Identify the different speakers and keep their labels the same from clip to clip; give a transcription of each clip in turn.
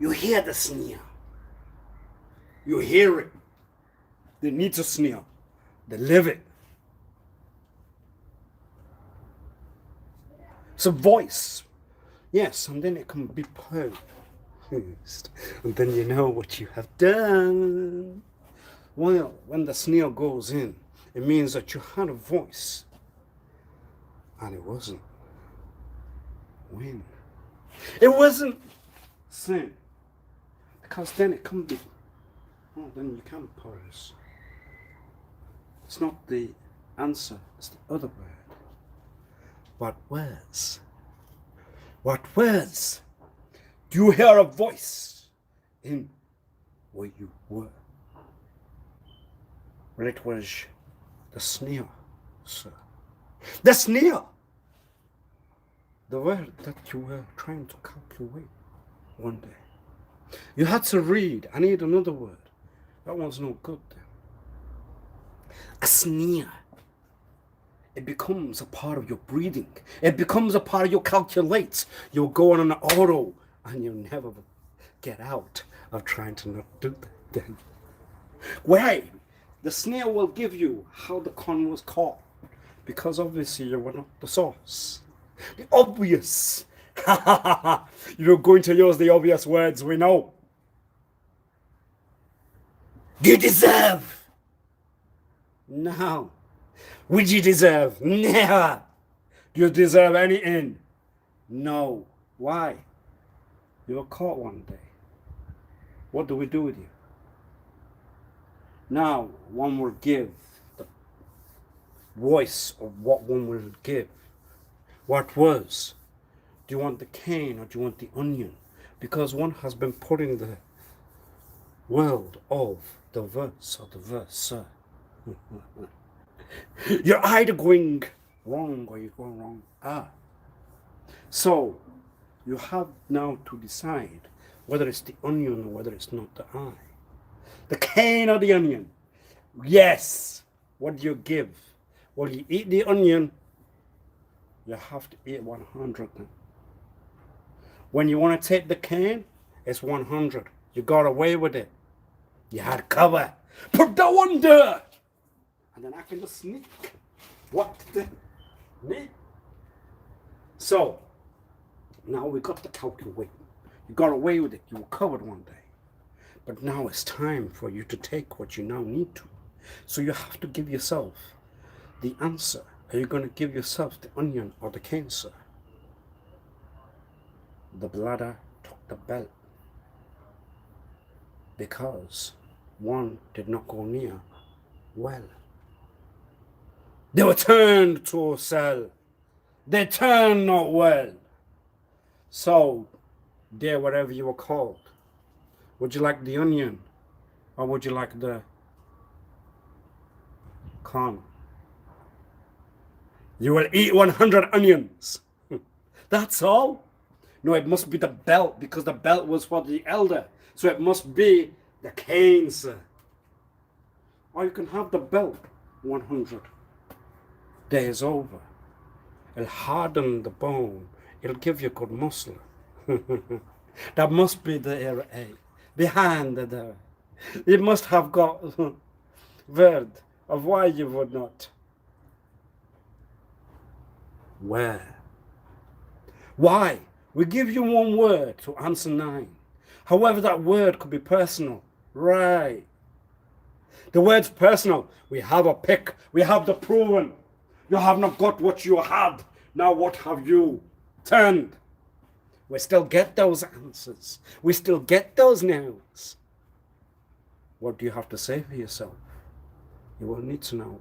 Speaker 1: You hear the sneer. You hear it. They need to sneer. They live it. It's a voice. Yes, and then it can be posed. And then you know what you have done. Well, when the sneer goes in, it means that you had a voice. And it wasn't when. It wasn't sin. Because then it can be. Oh, then you can pause. It's not the answer, it's the other word. What words? What words? Do you hear a voice in where you were? Well, it was the sneer, sir. The sneer! The word that you were trying to calculate one day. You had to read. I need another word. That one's no good then. A sneer. It becomes a part of your breathing. It becomes a part of your calculates. You'll go on an auto and you'll never get out of trying to not do that then. Why? The sneer will give you how the con was caught. Because obviously you were not the source. The obvious. You're going to use the obvious words we know. You deserve. No. Would you deserve? Never. Do you deserve anything? No. Why? You were caught one day. What do we do with you? Now, one will give the voice of what one will give. What was? Do you want the cane or do you want the onion? Because one has been put in the world of the verse or the verser. You're either going wrong or you're going wrong. So, you have now to decide whether it's the onion or whether it's not the eye. The cane or the onion? Yes. What do you give? Well, you eat the onion, you have to eat 100 then. When you want to take the cane, it's 100. You got away with it. You had cover. Put that one there. And then I can just sneak. What the? Me? So, now we got to calculate. You got away with it. You were covered one day. But now it's time for you to take what you now need to. So you have to give yourself the answer. Are you going to give yourself the onion or the cancer? The bladder took the belt because one did not go near well. They were turned to a cell. They turned not well. So, there, whatever you were called, would you like the onion or would you like the corn? You will eat 100 onions. That's all. No, it must be the belt because the belt was for the elder. So it must be the cane, sir. Or you can have the belt 100 days over. It'll harden the bone. It'll give you good muscle. That must be the era behind the. It must have got word of why you would not. Where? Why? We give you one word to answer 9. However, that word could be personal. Right. The word's personal. We have a pick. We have the proven. You have not got what you had. Now what have you turned? We still get those answers. We still get those nouns. What do you have to say for yourself? You will need to know.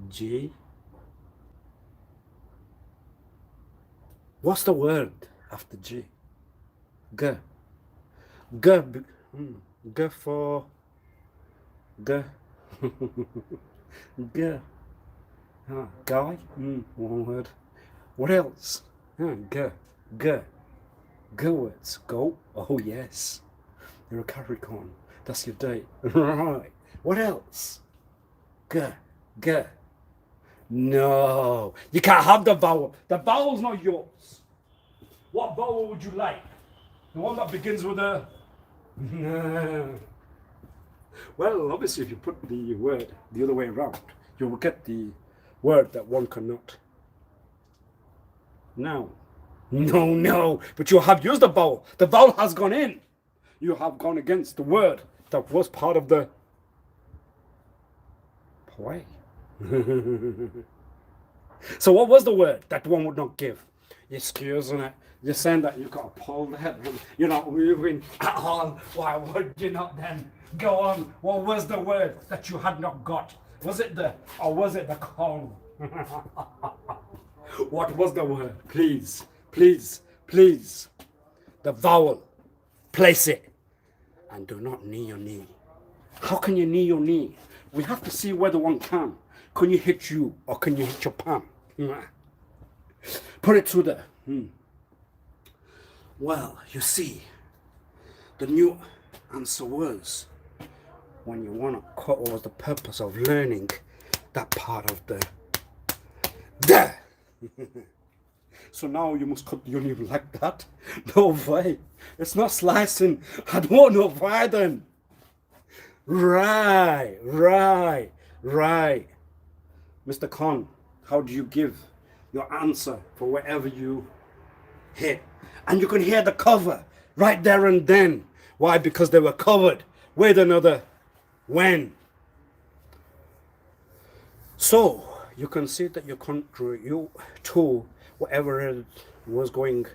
Speaker 1: G. What's the word after G? G. G. G for. G. G. Guy. One word. What else? G. G. G words. Go. Oh yes. You're a Capricorn. That's your date. Right. What else? G. G. No, you can't have the vowel. The vowel's not yours. What vowel would you like? The one that begins with a... No. Well, obviously, if you put the word the other way around, you will get the word that one cannot. Now, no, but you have used the vowel. The vowel has gone in. You have gone against the word that was part of the play. So what was the word that one would not give? Excuse me. You're saying that you got a pull there. You're not moving at all. Why would you not then go on? What was the word that you had not got? Was it the con? What was the word? Please. The vowel. Place it. And do not knee your knee. How can you knee your knee? We have to see whether one can. Can you hit you or can you hit your palm? Put it to the... Well, you see, the new answer was when you want to cut, what was the purpose of learning that part of the there. So now you must cut the onion like that. No way. It's not slicing. I don't know why then. Right. Mr. Khan, how do you give your answer for wherever you hit? And you can hear the cover right there and then. Why? Because they were covered with another when. So you can see that you contribute to whatever it was going,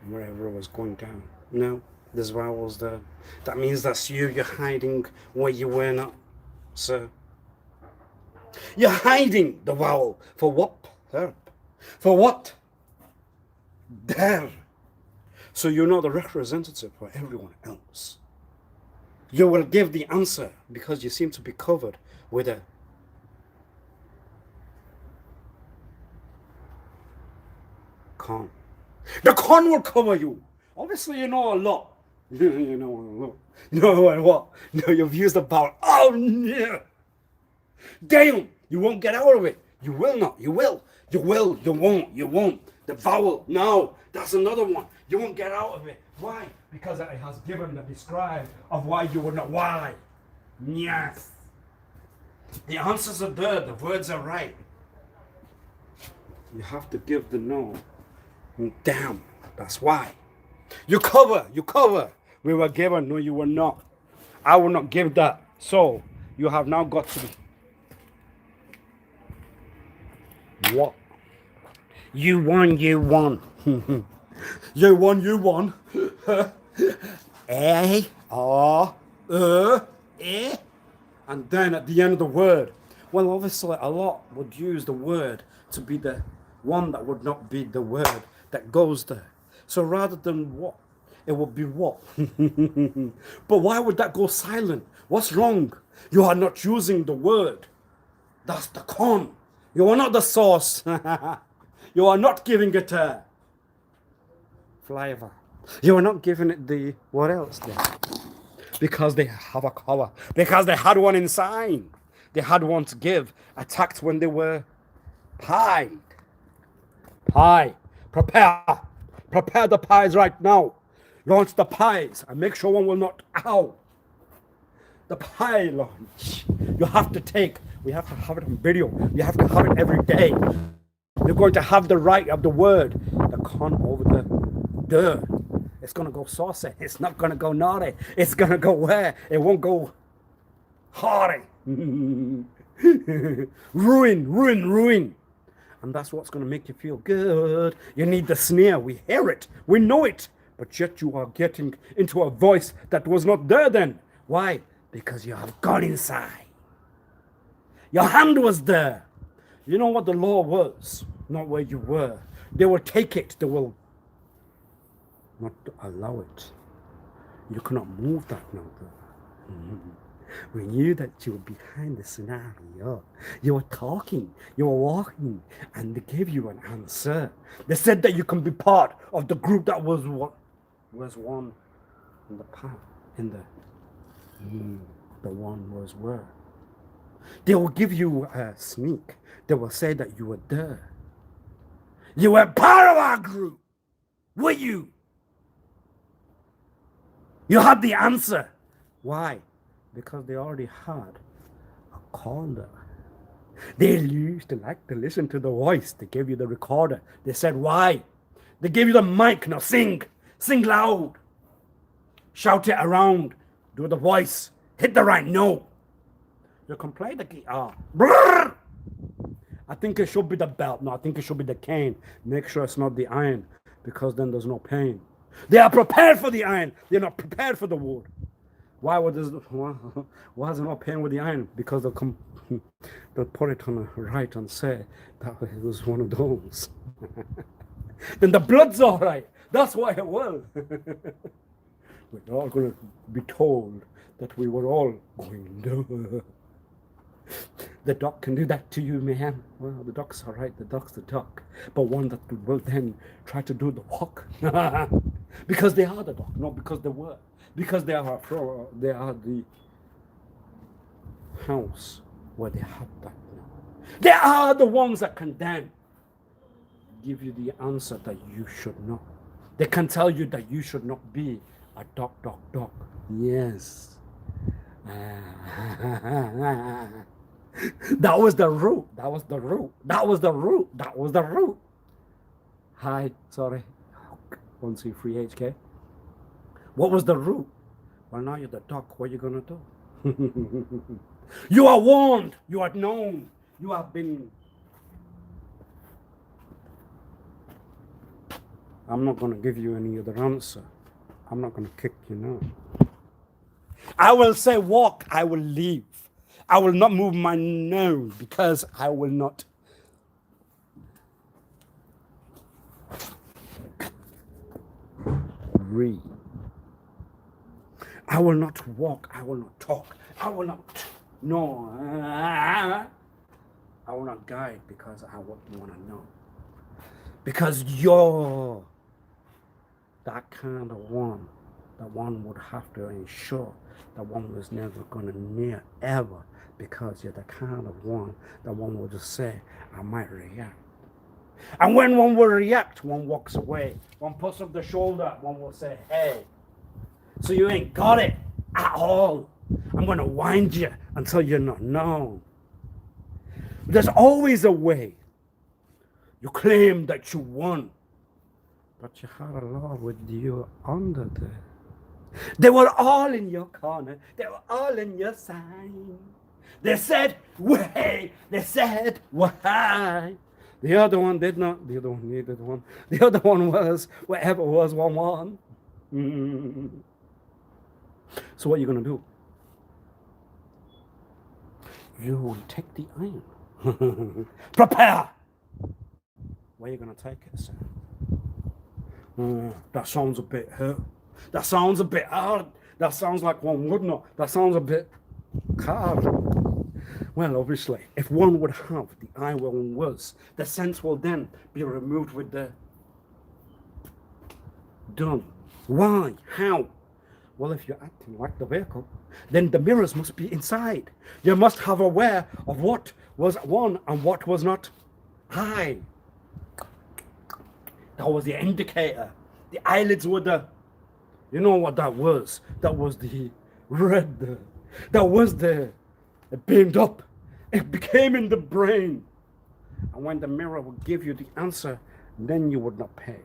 Speaker 1: wherever it was going down. No, there's vowels there. That means that's you. You're hiding where you were not, sir. You're hiding the vowel. For what? For what? There. So you're not the representative for everyone else. You will give the answer because you seem to be covered with a con. The con will cover you. Obviously, you know a lot. You know a lot. You know what? No, you've used the vowel. Oh, no. Damn, you won't get out of it. You will not. You will. You will. You won't. You won't. The vowel. No, that's another one. You won't get out of it. Why? Because it has given the describe of why you would not. Why? Yes. The answers are there. The words are right. You have to give the no. Damn. That's why. You cover. We were given. No, you were not. I will not give that. So you have now got to be. What? You won. You won. Eh? Ah? Eh? And then at the end of the word, well, obviously a lot would use the word to be the one that would not be the word that goes there. So rather than what, it would be what. But why would that go silent? What's wrong? You are not using the word. That's the con. You are not the source. You are not giving it a flavor. You are not giving it the what else then? Because they have a cover. Because they had one inside. They had one to give. Attacked when they were pied. Pie. Prepare the pies right now. Launch the pies and make sure one will not. Ow. The pie launch. You have to take. We have to have it on video. You have to have it every day. You're going to have the right of the word. The con over the duh. It's going to go saucy. It's not going to go naughty. It's going to go where? It won't go hardy. Ruin. And that's what's going to make you feel good. You need the sneer. We hear it. We know it. But yet you are getting into a voice that was not there then. Why? Because you have gone inside. Your hand was there. You know what the law was, not where you were. They will take it. They will not allow it. You cannot move that now. We knew that you were behind the scenario. You were talking, you were walking, and they gave you an answer. They said that you can be part of the group that was one in the path, in the one was where. They will give you a sneak. They will say that you were there. You were part of our group. Were you? You had the answer. Why? Because they already had a caller. They used to like to listen to the voice. They gave you the recorder. They said, why? They gave you the mic. Now sing. Sing loud. Shout it around. Do the voice. Hit the right note. You can play the guitar. Brrr! I think it should be the belt. No, I think it should be the cane. Make sure it's not the iron, because then there's no pain. They are prepared for the iron. They're not prepared for the wood. Why is there no pain with the iron? Because they'll put it on the right and say that it was one of those. Then the blood's all right. That's why it was. We're all going to be told that we were all going down. The duck can do that to you, man. Well, the duck's all right. The duck's the duck. But one that will then try to do the walk. Because they are the duck, not because they were. Because they are the house where they have that now. They are the ones that can then give you the answer that you should not. They can tell you that you should not be a duck. Yes. That was the root. Hi, sorry. 123 HK. What was the root? Well, now you're the duck. What are you going to do? You are warned. You are known. You have been. I'm not going to give you any other answer. I'm not going to kick you now. I will say walk. I will leave. I will not move my nose because I will not. Read. I will not walk. I will not talk. I will not. No. I will not guide because I want to know. Because you're that kind of one that one would have to ensure that one was never going to near ever, because you're the kind of one that one will just say, I might react. And when one will react, one walks away. One puts up the shoulder, one will say, hey, so you ain't got it at all. I'm going to wind you until you're not known. There's always a way. You claim that you won, but you had a lot with you under there. They were all in your corner. They were all in your side. They said, way. They said, why. The other one did not. The other one needed one. The other one was, whatever was, 1-1. So what are you going to do? You will take the iron. Prepare. Where are you going to take it, sir? That sounds a bit hurt. That sounds a bit hard. That sounds like one would not. That sounds a bit hard. Well, obviously, if one would have the eye where one was, the sense will then be removed with the done. Why? How? Well, if you're acting like the vehicle, then the mirrors must be inside. You must have aware of what was one and what was not. Eye. That was the indicator. The eyelids were the, you know what that was? That was the red. That was the beamed up. It became in the brain. And when the mirror would give you the answer, then you would not pay.